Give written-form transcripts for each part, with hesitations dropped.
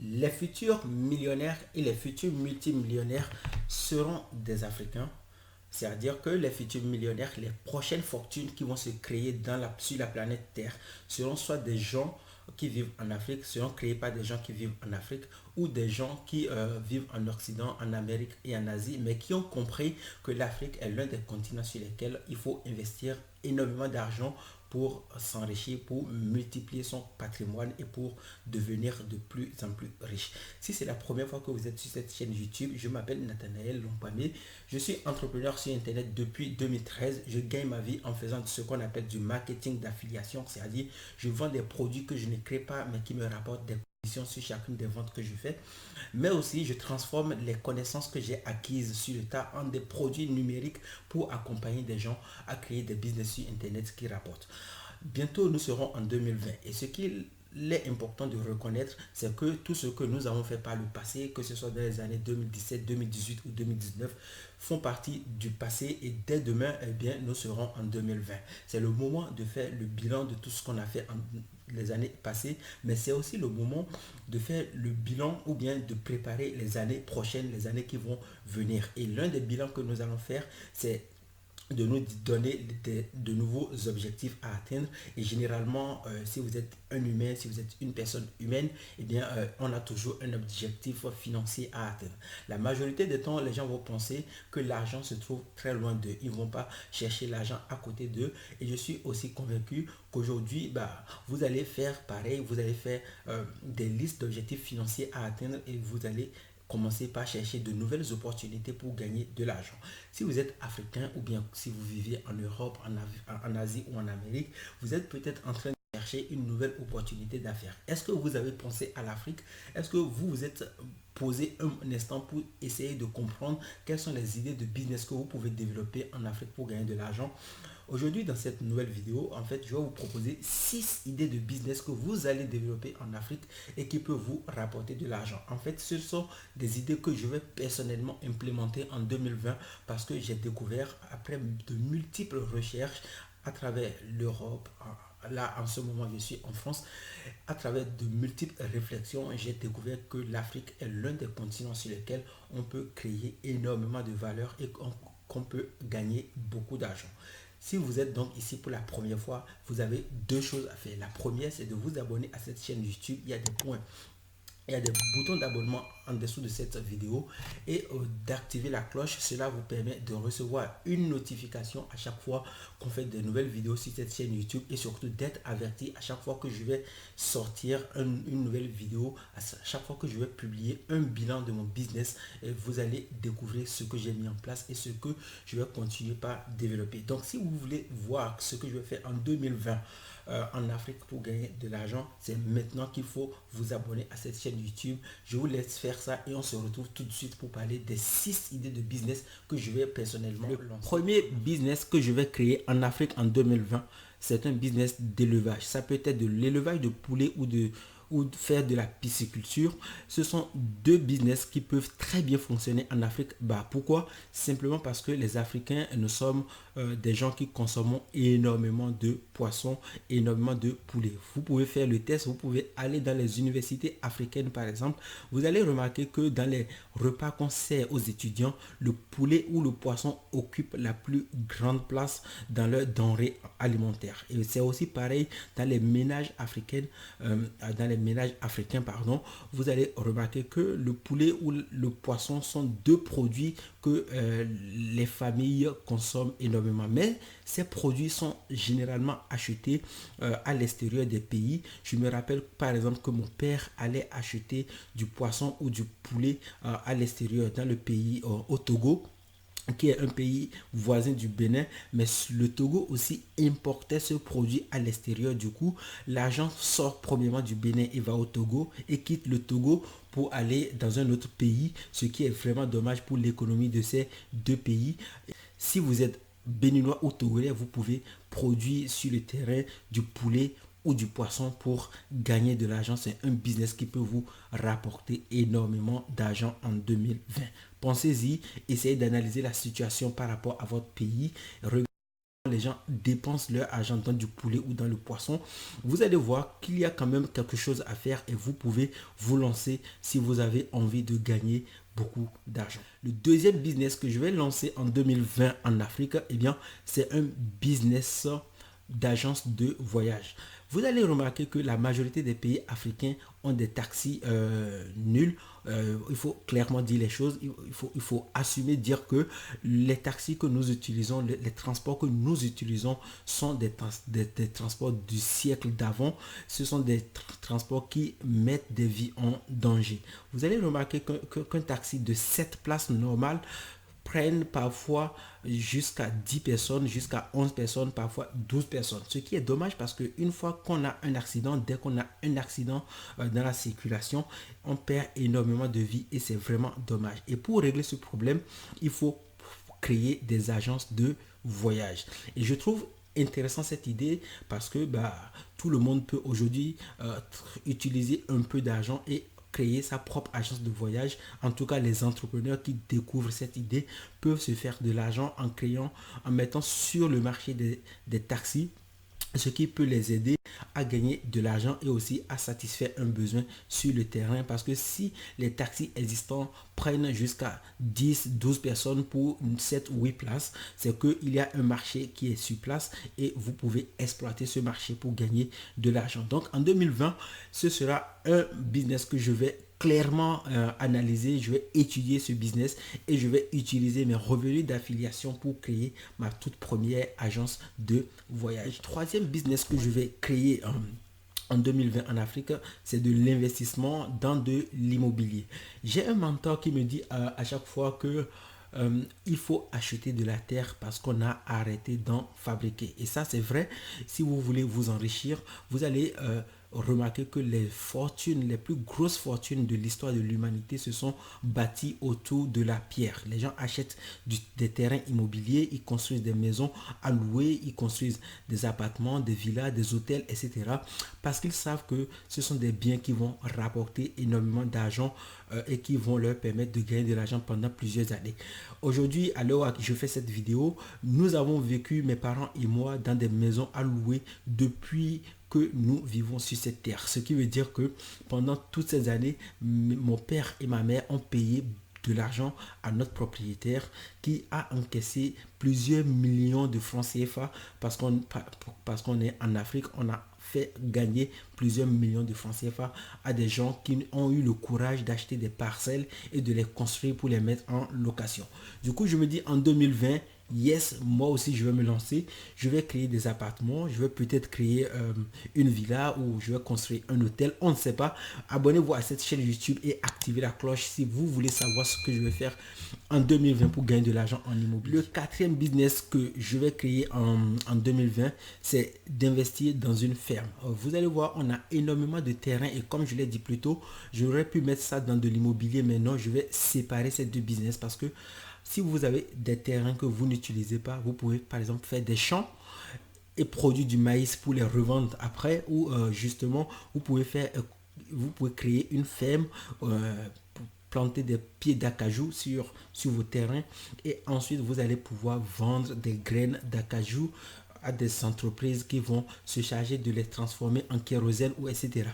Les futurs millionnaires et les futurs multimillionnaires seront des Africains. C'est-à-dire que les futurs millionnaires, les prochaines fortunes qui vont se créer sur la planète Terre seront soit des gens qui vivent en Afrique, seront créés par des gens qui vivent en Afrique ou des gens qui vivent en Occident, en Amérique et en Asie, mais qui ont compris que l'Afrique est l'un des continents sur lesquels il faut investir énormément d'argent pour s'enrichir, pour multiplier son patrimoine et pour devenir de plus en plus riche. Si c'est la première fois que vous êtes sur cette chaîne YouTube, je m'appelle Nathanaël Lompamé. Je suis entrepreneur sur Internet depuis 2013. Je gagne ma vie en faisant ce qu'on appelle du marketing d'affiliation, c'est-à-dire je vends des produits que je ne crée pas mais qui me rapportent des commissions sur chacune des ventes que je fais. Mais aussi, je transforme les connaissances que j'ai acquises sur le tas en des produits numériques pour accompagner des gens à créer des business sur Internet qui rapportent. Bientôt, nous serons en 2020 et ce qu'il est important de reconnaître, c'est que tout ce que nous avons fait par le passé, que ce soit dans les années 2017, 2018 ou 2019, font partie du passé et dès demain, eh bien, nous serons en 2020. C'est le moment de faire le bilan de tout ce qu'on a fait les années passées, mais c'est aussi le moment de faire le bilan ou bien de préparer les années prochaines, les années qui vont venir. Et l'un des bilans que nous allons faire, c'est de nous donner de nouveaux objectifs à atteindre. Et généralement, si vous êtes un humain, si vous êtes une personne humaine, eh bien, on a toujours un objectif financier à atteindre. La majorité des temps, les gens vont penser que l'argent se trouve très loin d'eux. Ils ne vont pas chercher l'argent à côté d'eux. Et je suis aussi convaincu qu'aujourd'hui, vous allez faire pareil. Vous allez faire des listes d'objectifs financiers à atteindre et vous allez commencer par chercher de nouvelles opportunités pour gagner de l'argent. Si vous êtes africain ou bien si vous vivez en Europe, en Asie ou en Amérique, vous êtes peut-être en train de chercher une nouvelle opportunité d'affaires. Est-ce que vous avez pensé à l'Afrique? Est-ce que vous vous êtes posé un instant pour essayer de comprendre quelles sont les idées de business que vous pouvez développer en Afrique pour gagner de l'argent? Aujourd'hui, dans cette nouvelle vidéo, en fait, je vais vous proposer 6 idées de business que vous allez développer en Afrique et qui peuvent vous rapporter de l'argent. En fait, ce sont des idées que je vais personnellement implémenter en 2020 parce que j'ai découvert, après de multiples recherches à travers l'Europe, là en ce moment je suis en France, à travers de multiples réflexions, j'ai découvert que l'Afrique est l'un des continents sur lesquels on peut créer énormément de valeur et qu'on peut gagner beaucoup d'argent. Si vous êtes donc ici pour la première fois, vous avez deux choses à faire. La première, c'est de vous abonner à cette chaîne YouTube. Il y a des points, il y a des boutons d'abonnement en dessous de cette vidéo et d'activer la cloche. Cela vous permet de recevoir une notification à chaque fois qu'on fait de nouvelles vidéos sur cette chaîne YouTube et surtout d'être averti à chaque fois que je vais sortir une nouvelle vidéo, à chaque fois que je vais publier un bilan de mon business. Et vous allez découvrir ce que j'ai mis en place et ce que je vais continuer par développer. Donc si vous voulez voir ce que je vais faire en 2020 en Afrique pour gagner de l'argent, c'est maintenant qu'il faut vous abonner à cette chaîne YouTube. Je vous laisse faire ça et on se retrouve tout de suite pour parler des 6 idées de business que je vais personnellement lancer. Le premier business que je vais créer en Afrique en 2020, c'est un business d'élevage. Ça peut être de l'élevage de poulets ou de faire de la pisciculture. Ce sont deux business qui peuvent très bien fonctionner en Afrique. Pourquoi? Simplement parce que les Africains, nous sommes des gens qui consomment énormément de poissons, énormément de poulets. Vous pouvez faire le test, vous pouvez aller dans les universités africaines par exemple. Vous allez remarquer que dans les repas qu'on sert aux étudiants, le poulet ou le poisson occupe la plus grande place dans leurs denrées alimentaires. Et c'est aussi pareil dans les ménages africains, vous allez remarquer que le poulet ou le poisson sont deux produits que les familles consomment énormément. Mais ces produits sont généralement achetés à l'extérieur des pays. Je me rappelle par exemple que mon père allait acheter du poisson ou du poulet à l'extérieur dans le pays au Togo, qui est un pays voisin du Bénin, mais le Togo aussi importait ce produit à l'extérieur. Du coup, l'argent sort premièrement du Bénin et va au Togo et quitte le Togo pour aller dans un autre pays, ce qui est vraiment dommage pour l'économie de ces deux pays. Si vous êtes béninois ou togolais, vous pouvez produire sur le terrain du poulet ou du poisson pour gagner de l'argent. C'est un business qui peut vous rapporter énormément d'argent en 2020. Pensez-y, essayez d'analyser la situation par rapport à votre pays. Regardez les gens dépensent leur argent dans du poulet ou dans le poisson, vous allez voir qu'il y a quand même quelque chose à faire et vous pouvez vous lancer si vous avez envie de gagner beaucoup d'argent. Le deuxième business que je vais lancer en 2020 en Afrique, eh bien, c'est un business d'agence de voyage. Vous allez remarquer que la majorité des pays africains ont des taxis nuls. Il faut clairement dire les choses. Il faut assumer, dire que les taxis que nous utilisons, les transports que nous utilisons sont des transports du siècle d'avant. Ce sont des transports qui mettent des vies en danger. Vous allez remarquer qu'un taxi de 7 places normales prennent parfois jusqu'à 10 personnes, jusqu'à 11 personnes, parfois 12 personnes. Ce qui est dommage parce qu'une fois qu'on a un accident, dès qu'on a un accident dans la circulation, on perd énormément de vie et c'est vraiment dommage. Et pour régler ce problème, il faut créer des agences de voyage. Et je trouve intéressant cette idée parce que tout le monde peut aujourd'hui utiliser un peu d'argent et créer sa propre agence de voyage. En tout cas, les entrepreneurs qui découvrent cette idée peuvent se faire de l'argent en mettant sur le marché des taxis, ce qui peut les aider à gagner de l'argent et aussi à satisfaire un besoin sur le terrain. Parce que si les taxis existants prennent jusqu'à 10-12 personnes pour 7 ou 8 places, c'est qu'il y a un marché qui est sur place et vous pouvez exploiter ce marché pour gagner de l'argent. Donc en 2020, ce sera un business que je vais clairement analyser, je vais étudier ce business et je vais utiliser mes revenus d'affiliation pour créer ma toute première agence de voyage. Troisième business que je vais créer en 2020 en Afrique, c'est de l'investissement dans de l'immobilier. J'ai un mentor qui me dit à chaque fois que il faut acheter de la terre parce qu'on a arrêté d'en fabriquer. Et ça, c'est vrai. Si vous voulez vous enrichir, vous allez remarquer que les plus grosses fortunes de l'histoire de l'humanité se sont bâties autour de la pierre. Les gens achètent des terrains immobiliers, ils construisent des maisons à louer, ils construisent des appartements, des villas, des hôtels, etc. Parce qu'ils savent que ce sont des biens qui vont rapporter énormément d'argent et qui vont leur permettre de gagner de l'argent pendant plusieurs années. Aujourd'hui, à l'heure où je fais cette vidéo, nous avons vécu, mes parents et moi, dans des maisons à louer depuis que nous vivons sur cette terre. Ce qui veut dire que pendant toutes ces années, mon père et ma mère ont payé de l'argent à notre propriétaire qui a encaissé plusieurs millions de francs CFA parce qu'on est en Afrique. On a fait gagner plusieurs millions de francs CFA à des gens qui ont eu le courage d'acheter des parcelles et de les construire pour les mettre en location. Du coup, je me dis en 2020, yes, moi aussi je vais me lancer, je vais créer des appartements, je vais peut-être créer une villa ou je vais construire un hôtel, on ne sait pas. Abonnez-vous à cette chaîne YouTube et activez la cloche si vous voulez savoir ce que je vais faire en 2020 pour gagner de l'argent en immobilier. Le quatrième business que je vais créer en 2020, c'est d'investir dans une ferme. Vous allez voir, on a énormément de terrain et comme je l'ai dit plus tôt, j'aurais pu mettre ça dans de l'immobilier, mais non, je vais séparer ces deux business parce que si vous avez des terrains que vous n'utilisez pas, vous pouvez par exemple faire des champs et produire du maïs pour les revendre après ou justement vous pouvez créer une ferme pour planter des pieds d'acajou sur vos terrains et ensuite vous allez pouvoir vendre des graines d'acajou à des entreprises qui vont se charger de les transformer en kérosène ou etc.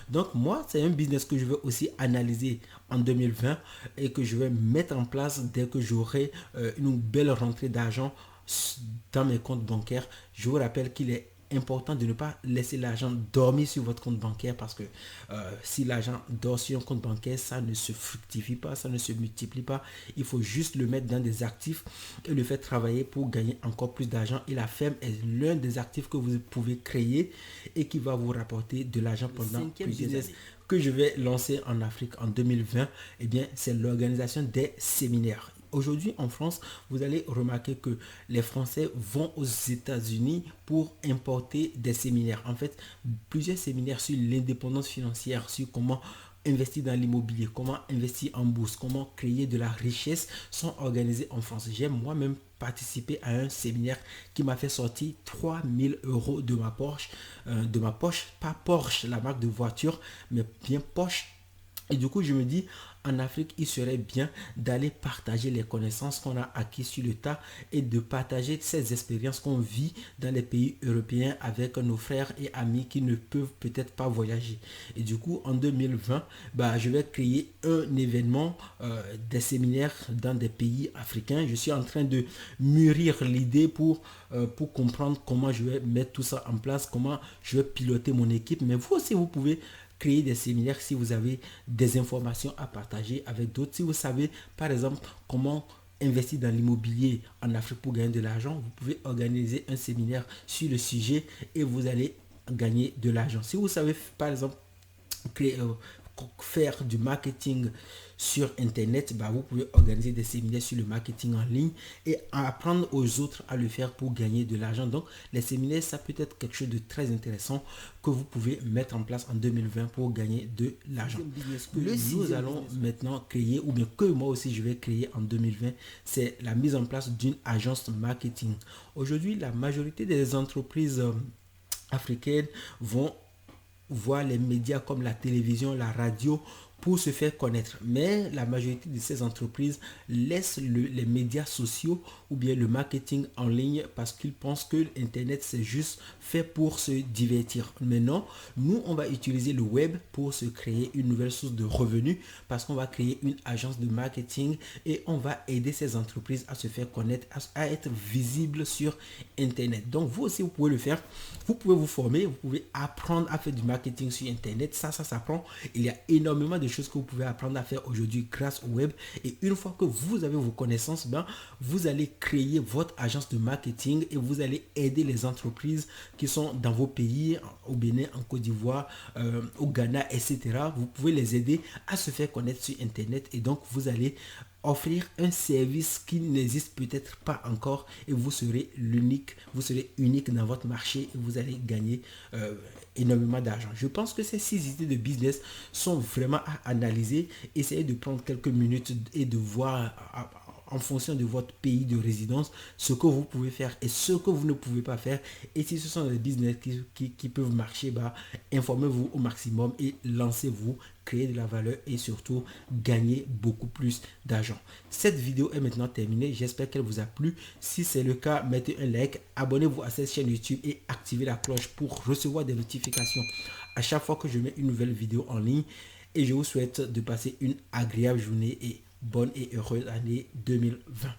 Donc moi, c'est un business que je vais aussi analyser en 2020 et que je vais mettre en place dès que j'aurai une belle rentrée d'argent dans mes comptes bancaires. Je vous rappelle qu'il est important de ne pas laisser l'argent dormir sur votre compte bancaire parce que si l'argent dort sur un compte bancaire, ça ne se fructifie pas, ça ne se multiplie pas. Il faut juste le mettre dans des actifs et le faire travailler pour gagner encore plus d'argent. Et la ferme est l'un des actifs que vous pouvez créer et qui va vous rapporter de l'argent pendant plusieurs années. Que je vais lancer en Afrique en 2020, eh bien, c'est l'organisation des séminaires. Aujourd'hui en France, vous allez remarquer que les Français vont aux États-Unis pour importer des séminaires. En fait, plusieurs séminaires sur l'indépendance financière, sur comment investir dans l'immobilier, comment investir en bourse, comment créer de la richesse sont organisés en France. J'ai moi-même participé à un séminaire qui m'a fait sortir 3000 € de ma poche, pas Porsche, la marque de voiture, mais bien poche. Et du coup, je me dis, en Afrique, il serait bien d'aller partager les connaissances qu'on a acquises sur le tas et de partager ces expériences qu'on vit dans les pays européens avec nos frères et amis qui ne peuvent peut-être pas voyager. Et du coup, en 2020, bah, je vais créer un événement, des séminaires dans des pays africains. Je suis en train de mûrir l'idée pour comprendre comment je vais mettre tout ça en place, comment je vais piloter mon équipe. Mais vous aussi, vous pouvez créer des séminaires si vous avez des informations à partager avec d'autres. Si vous savez, par exemple, comment investir dans l'immobilier en Afrique pour gagner de l'argent, vous pouvez organiser un séminaire sur le sujet et vous allez gagner de l'argent. Si vous savez, par exemple, créer, faire du marketing sur internet, bah, vous pouvez organiser des séminaires sur le marketing en ligne et apprendre aux autres à le faire pour gagner de l'argent. Donc les séminaires, ça peut être quelque chose de très intéressant que vous pouvez mettre en place en 2020 pour gagner de l'argent. Nous allons maintenant créer, ou bien que moi aussi je vais créer en 2020, c'est la mise en place d'une agence marketing. Aujourd'hui, la majorité des entreprises africaines vont voir les médias comme la télévision, la radio pour se faire connaître. Mais la majorité de ces entreprises laissent les médias sociaux ou bien le marketing en ligne parce qu'ils pensent que l'Internet c'est juste fait pour se divertir. Mais non, nous on va utiliser le web pour se créer une nouvelle source de revenus parce qu'on va créer une agence de marketing et on va aider ces entreprises à se faire connaître, à être visibles sur Internet. Donc vous aussi vous pouvez le faire. Vous pouvez vous former, vous pouvez apprendre à faire du marketing sur Internet. Ça s'apprend. Il y a énormément de choses que vous pouvez apprendre à faire aujourd'hui grâce au web. Et une fois que vous avez vos connaissances, ben, vous allez créer votre agence de marketing et vous allez aider les entreprises qui sont dans vos pays, au Bénin, en Côte d'Ivoire, au Ghana, etc. Vous pouvez les aider à se faire connaître sur Internet et donc vous allez offrir un service qui n'existe peut-être pas encore et vous serez unique dans votre marché et vous allez gagner énormément d'argent. Je pense que ces 6 idées de business sont vraiment à analyser. Essayez de prendre quelques minutes et de voir en fonction de votre pays de résidence ce que vous pouvez faire et ce que vous ne pouvez pas faire. Et si ce sont des business qui peuvent marcher, bah, informez-vous au maximum et lancez-vous, créez de la valeur et surtout gagner beaucoup plus d'argent. Cette vidéo est maintenant terminée. J'espère qu'elle vous a plu. Si c'est le cas, mettez un like, abonnez-vous à cette chaîne YouTube et activez la cloche pour recevoir des notifications à chaque fois que je mets une nouvelle vidéo en ligne. Et je vous souhaite de passer une agréable journée et bonne et heureuse année 2020.